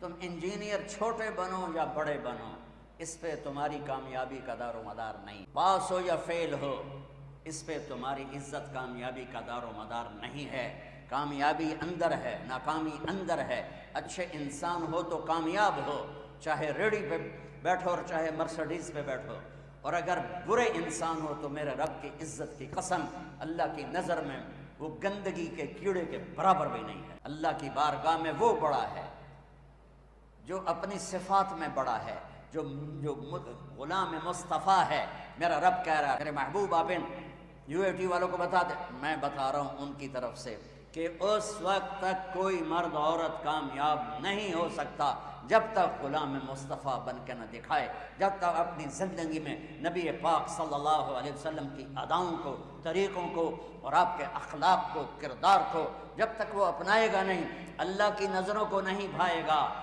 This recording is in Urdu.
تم انجینئر چھوٹے بنو یا بڑے بنو، اس پہ تمہاری کامیابی کا دار و مدار نہیں، پاس ہو یا فیل ہو، اس پہ تمہاری عزت کامیابی کا دار و مدار نہیں ہے۔ کامیابی اندر ہے، ناکامی اندر ہے۔ اچھے انسان ہو تو کامیاب ہو، چاہے ریڑھی پہ بیٹھو اور چاہے مرسڈیز پہ بیٹھو، اور اگر برے انسان ہو تو میرے رب کی عزت کی قسم اللہ کی نظر میں وہ گندگی کے کیڑے کے برابر بھی نہیں ہے۔ اللہ کی بارگاہ میں وہ بڑا ہے جو اپنی صفات میں بڑا ہے، جو غلام مصطفیٰ ہے۔ میرا رب کہہ رہا ہے، میرے محبوب آپ UAT والوں کو بتا دیں، میں بتا رہا ہوں ان کی طرف سے، کہ اس وقت تک کوئی مرد عورت کامیاب نہیں ہو سکتا جب تک غلام مصطفیٰ بن کے نہ دکھائے، جب تک اپنی زندگی میں نبی پاک صلی اللہ علیہ وسلم کی اداؤں کو، طریقوں کو اور آپ کے اخلاق کو، کردار کو جب تک وہ اپنائے گا نہیں، اللہ کی نظروں کو نہیں بھائے گا،